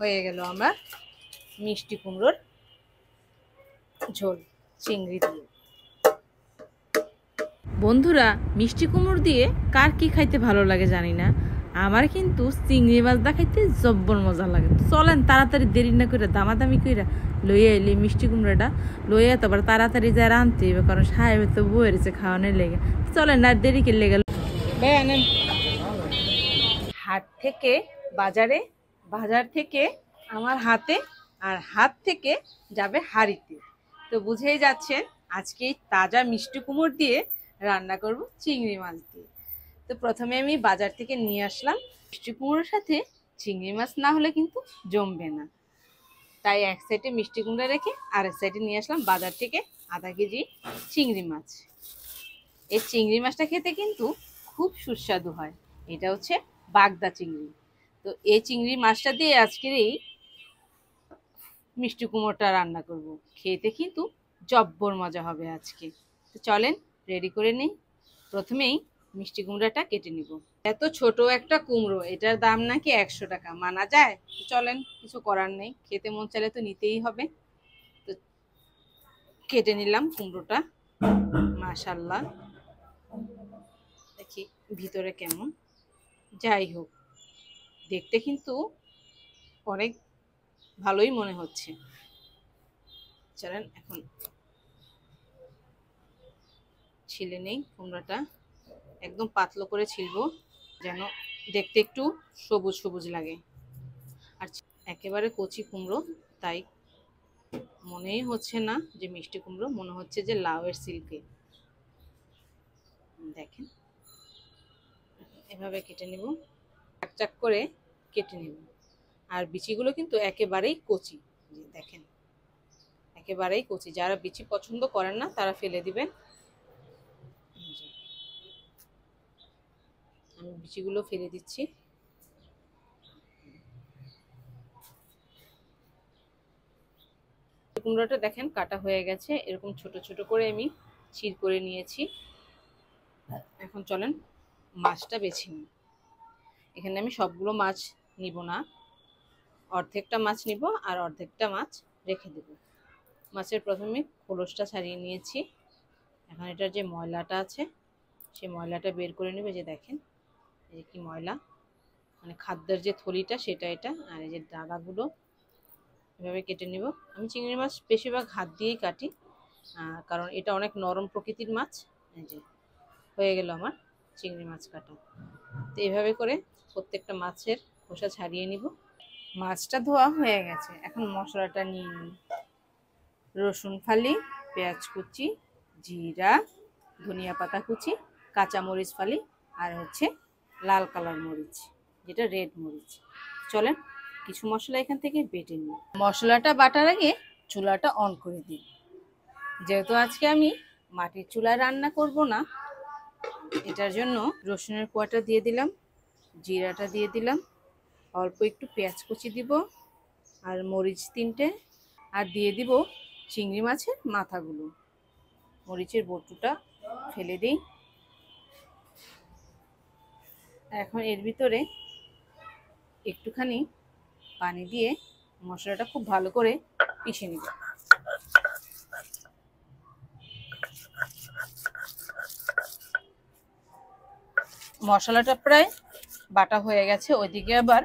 হয়ে গেল আমার মিষ্টি কুমড়োর ঝোল চিংড়ি দিয়ে। বন্ধুরা, মিষ্টি কুমড়ো দিয়ে কার কি খাইতে ভালো লাগে জানি না, আমার কিন্তু চিংড়ি মাছটা খাইতে জব্বর মজা লাগে। চলেন তাড়াতাড়ি দেরি না করে দামাদামি করে লইয়া এলি মিষ্টি কুমড়োটা লইয়া, তারপর তাড়াতাড়ি যা রাঁধতে হবে, কারণ সাহেব তো বইয়েছে খাওয়ানোর লেগে। চলেন না দেরি করে লেগে হাট থেকে বাজারে, বাজার থেকে আমার হাতে, আর হাত থেকে যাবে হাঁড়িতে। তো বুঝেই যাচ্ছেন আজকে তাজা মিষ্টি কুমড়ো দিয়ে রান্না করব চিংড়ি মাছ দিয়ে। তো প্রথমে আমি বাজার থেকে নিয়ে আসলাম মিষ্টি কুমড়োর সাথে চিংড়ি মাছ না হলে কিন্তু জমবে না, তাই এক সাইডে মিষ্টি কুমড়ো রেখে আর এক সাইডে নিয়ে আসলাম বাজার থেকে আধা কেজি চিংড়ি মাছ। এই চিংড়ি মাছটা খেতে কিন্তু খুব সুস্বাদু হয়, এটা হচ্ছে বাগদা চিংড়ি। তো এই চিংড়ি মাছটা দিয়ে আজকের এই মিষ্টি কুমড়োটা রান্না করব, খেতে কিন্তু জব্বর মজা হবে আজকে। তো চলেন রেডি করে নিই। প্রথমেই মিষ্টি কুমড়োটা কেটে নিব। এত ছোট একটা কুমড়ো, এটার দাম নাকি 100 টাকা, মানা যায়? চলেন, কিছু করার নেই, খেতে মন চাইলে তো নিতেই হবে। তো কেটে নিলাম কুমড়োটা। মাশাআল্লাহ, দেখি ভিতরে কেমন। যাই হোক, দেখতে কিন্তু অনেক ভালোই মনে হচ্ছে। চলেন এখন ছিলে নেই কুমড়োটা, একদম পাতলো করে ছিলবো যেন দেখতে একটু সবুজ সবুজ লাগে। আর একেবারে কচি কুমড়ো, তাই মনেই হচ্ছে না যে মিষ্টি কুমড়ো, মনে হচ্ছে যে লাউয়ের সিল্কে। দেখেন এভাবে কেটে নিব, চাকচাক করে কেটে নিব। আর বিচিগুলো কিন্তু একেবারেই কচি, দেখেন একেবারেই কচি। যারা বিচি পছন্দ করেন না তারা ফেলে দিবেন। আমি বিচিগুলো ফেলে দিচ্ছি। কুমড়োটা দেখেন কাটা হয়ে গেছে, এরকম ছোট ছোট করে আমি চির করে নিয়েছি। এখন চলেন মাছটা বেছে নিই। এখানে আমি সবগুলো মাছ নিব না, অর্ধেকটা মাছ নিব আর অর্ধেকটা মাছ রেখে দেব। মাছের প্রথমে খোলসটা ছাড়িয়ে নিয়েছি। এখন এটার যে ময়লাটা আছে সেই ময়লাটা বের করে নেবে। যে দেখেন এই যে কি ময়লা, মানে খাদ্যের যে থলিটা সেটা এটা, আর এই যে ডাগাগুলো এভাবে কেটে নিব। আমি চিংড়ি মাছ বেশিরভাগ হাত দিয়েই কাটি, কারণ এটা অনেক নরম প্রকৃতির মাছ। এই যে হয়ে গেল আমার চিংড়ি মাছ কাটা। তো এইভাবে করে প্রত্যেকটা মাছের খোসা ছাড়িয়ে নিব। মাছটা ধোয়া হয়ে গেছে, এখন মশলাটা নিয়ে নিই। রসুন ফালি, পেঁয়াজ কুচি, জিরা, ধনিয়া পাতা কুচি, কাঁচামরিচ ফালি, আর হচ্ছে লাল কালার মরিচ, যেটা রেড মরিচ। চলেন কিছু মশলা এখান থেকে বেটে নিই। মশলাটা বাটার আগে চুলাটা অন করে দিই। যেহেতু আজকে আমি মাটির চুলায় রান্না করব না, এটার জন্য রসুনের কোয়াটা দিয়ে দিলাম, জিরাটা দিয়ে দিলাম, অল্প একটু পেঁয়াজ কুচি দিব, আর মরিচ 3টে, আর দিয়ে দিব চিংড়ি মাছের মাথাগুলো। মরিচের বটুটা ফেলে দিই। এখন এর ভিতরে একটুখানি পানি দিয়ে মশলাটা খুব ভালো করে পিষে নিব। মশলাটা প্রায় বাটা হয়ে গেছে, ওইদিকে আবার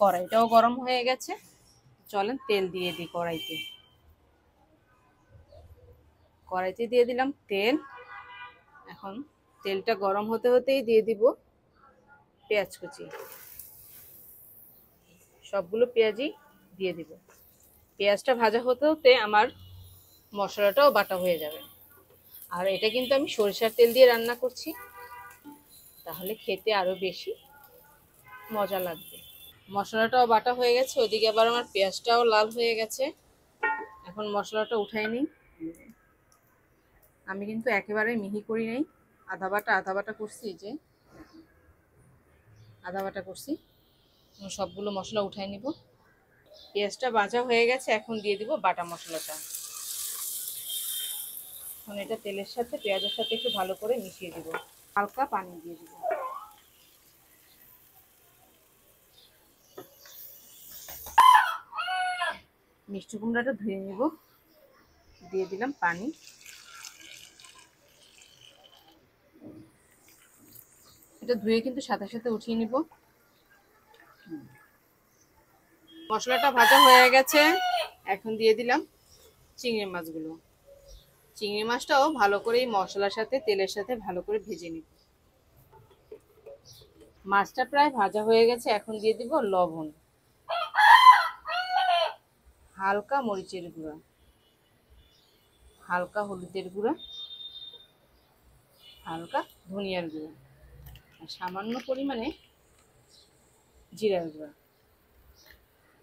কড়াইটাও গরম হয়ে গেছে। চলেন তেল দিয়ে দিই কড়াইতে। কড়াইতে দিয়ে দিলাম তেল। এখন তেলটা গরম হতে হতেই দিয়ে দিব পেঁয়াজ কুচি। সবগুলো পেঁয়াজই দিয়ে দিব। পেঁয়াজটা ভাজা হতে হতে আমার মশলাটাও বাটা হয়ে যাবে। আর এটা কিন্তু আমি সরিষার তেল দিয়ে রান্না করছি, তাহলে খেতে আরো বেশি মজা লাগবে। মশলাটাও বাটা হয়ে গেছে, ওইদিকে আবার আমার পেঁয়াজটাও লাল হয়ে গেছে। এখন মশলাটা উঠাই নিই। আমি কিন্তু একেবারে মিহি করি নাই, আধা বাটা করছি। যে আধা বাটা করছি। সবগুলো মশলা উঠাই নিব। পেঁয়াজটা ভাজা হয়ে গেছে, এখন দিয়ে দিব বাটা মশলাটা। এখন এটা তেলের সাথে পেঁয়াজের সাথে একটু ভালো করে মিশিয়ে দিব, হালকা পানি দিয়ে দিব। মিষ্টি কুমড়াটা ধুয়ে নেব, দিয়ে দিলাম পানি। এটা ধুয়ে কিন্তু সাথে সাথে উঠিয়ে নিব। মশলাটা ভাজা হয়ে গেছে, এখন দিয়ে দিলাম চিংড়ি মাছগুলো। চিংড়ি মাছটাও ভালো করে মশলার সাথে তেলের সাথে ভালো করে ভেজে নিব। মাছটা প্রায় ভাজা হয়ে গেছে, এখন দিয়ে দিব লবণ, হালকা মরিচের গুঁড়া, হালকা হলুদের গুঁড়া, হালকা ধনিয়ার গুঁড়া, আর সামান্য পরিমাণে জিরার গুঁড়া।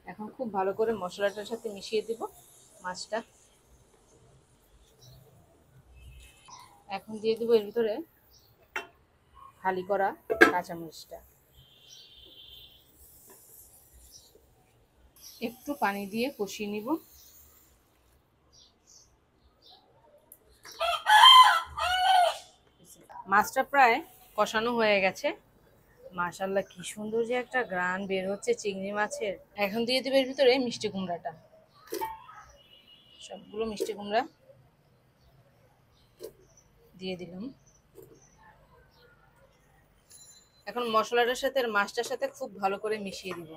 এখন খুব ভালো করে মশলাটার সাথে মিশিয়ে দিব মাছটা। এখন দিয়ে দিব এর ভিতরে ফালি করা কাঁচামরিচটা। একটু পানি দিয়ে কষিয়ে নিব। মাছটা প্রায় কষানো হয়ে গেছে। মাশাআল্লাহ কি সুন্দর যে একটা ঘ্রাণ বের হচ্ছে চিংড়ি মাছের। এখন দিয়ে দেব এর ভিতরে মিষ্টি কুমড়াটা, সবগুলো মিষ্টি কুমড়া দিয়ে দিলাম। এখন মশলাটার সাথে আর মাছটার সাথে খুব ভালো করে মিশিয়ে দিব।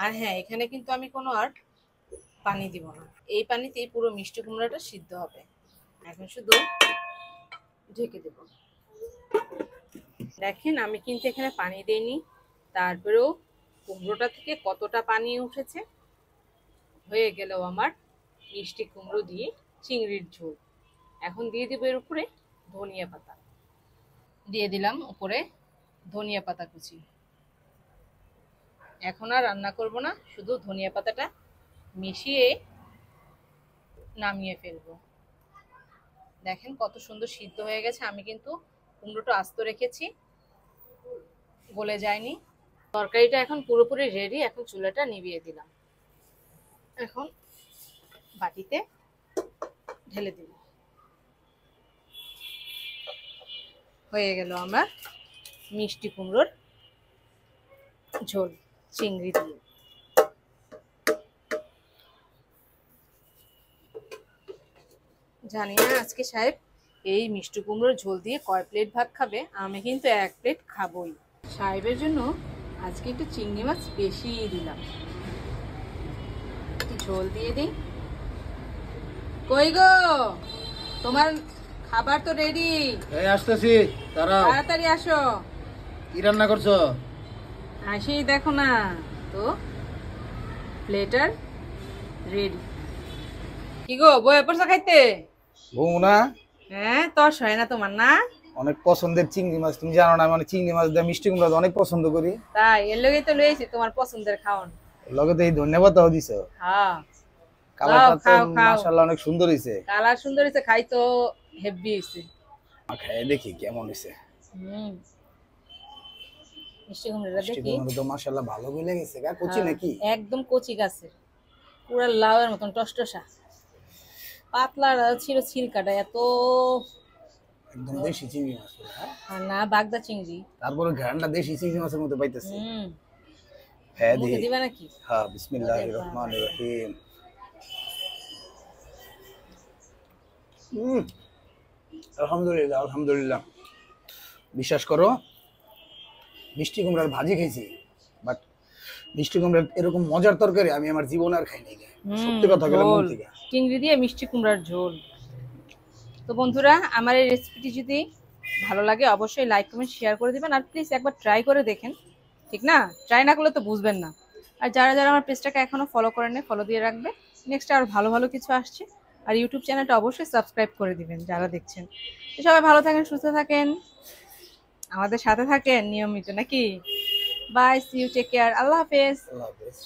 আর হ্যাঁ, এখানে কিন্তু আমি কোনো আর পানি দিব না, এই পানিতেই পুরো মিষ্টি কুমড়াটা সিদ্ধ হবে। এখন শুধু ঢেকে দেব। দেখেন আমি কিন্তু এখানে পানি দেইনি, তারপরেও কুমড়োটা থেকে কতটা পানি উঠেছে। হয়ে গেলেও আমার মিষ্টি কুমড়ো দিয়ে চিংড়ির ঝোল। এখন দিয়ে দেবো এর উপরে ধনিয়া পাতা, দিয়ে দিলাম উপরে ধনিয়া পাতা কুচি। এখন আর রান্না করব না, শুধু ধনিয়া পাতাটা মিশিয়ে নামিয়ে ফেলবো। দেখেন কত সুন্দর সিদ্ধ হয়ে গেছে। আমি কিন্তু কুমড়োটা আস্ত রেখেছি, গলে যায়নি। তরকারিটা এখন পুরোপুরি রেডি। এখন চুলাটা নিভিয়ে দিলাম, এখন বাটিতে ঢেলে দিব। হয়ে গেল আমার মিষ্টি কুমড়োর ঝোল চিংড়ি দিয়ে। জানি না আজকে সাহেব এই মিষ্টি কুমড়োর ঝোল দিয়ে কয় প্লেট ভাত খাবে। আমি কিন্তু 1 প্লেট খাবই। সাহেবের জন্য আজকে একটু চিংড়ি মাছ বেশি দিলাম। ঝোল দিয়ে দিই। কই গো, তোমার খাবার তো রেডি। এই আসতেছি, তাড়াতাড়ি আসো। কি রান্না করছো? আসেই দেখো না তো, প্লেটার রেডি। কি গো, বয়ে পড়ছো খাইতে? বউ না, হ্যাঁ তর হয় না তোমার না? অনেক পছন্দের চিংড়ি মাছ। তুমি জানো না, মানে চিংড়ি মাছ দিয়ে মিষ্টি কুমড়া অনেক পছন্দ করি। তাই এর লগেই তো লইছি তোমার পছন্দের খাওন। লগে তো এই ধন্যবাদও দিছো। হ্যাঁ কালারটা তো খাও খাও। মাশাআল্লাহ অনেক সুন্দর হইছে। কালার সুন্দর হইছে, খাই তো হেভি হইছে। খাই দেখি কেমন হইছে। মিষ্টি কুমড়াটা মিষ্টি দেখি। কুমড়া তো মাশাআল্লাহ ভালো গলে গেছে। গা কচি নাকি? একদম কচি গাছের, পুরা লাউয়ের মতন টসটসা। পাতলা ছিল ছিলকাটা, এত একদম দেশি চিংড়ি মাছ। আর না বাগদা চিংড়ি, তারপরে ঘ্রাণটা দেশি চিংড়ি মাছের মতো পাইতেছে। হ্যাঁ দি দিবা নাকি? হ্যাঁ, বিসমিল্লাহির রহমানির রহিম। আলহামদুলিল্লাহ আলহামদুলিল্লাহ। বিশ্বাস করো, মিষ্টি কুমড়ার ভাজি খেয়েছি, বাট মিষ্টি কুমড়ার এরকম মজার তরকারি আমি আমার জীবনে আর খাই নাই। সত্যি কথা বলে মন থেকে। চিংড়ি দিয়ে মিষ্টি কুমড়ার ঝোল। তো বন্ধুরা, আমার এই রেসিপিটি যদি ভালো লাগে অবশ্যই লাইক কমেন্ট শেয়ার করে দিবেন। আর প্লিজ একবার ট্রাই করে দেখেন, ঠিক না? ট্রাই না করলে তো বুঝবেন না। আর যারা যারা আমার পেজটাকে এখনো ফলো করেন নাই, ফলো দিয়ে রাখবে। নেক্সট আর ভালো ভালো কিছু আসছে। আর ইউটিউব চ্যানেলটা অবশ্যই সাবস্ক্রাইব করে দিবেন যারা দেখছেন। তো সবাই ভালো থাকেন, সুস্থ থাকেন, আমাদের সাথে থাকেন নিয়মিত, নাকি? Bye, see you, take care, Allah হাফেজ। আল্লাহ হাফেজ।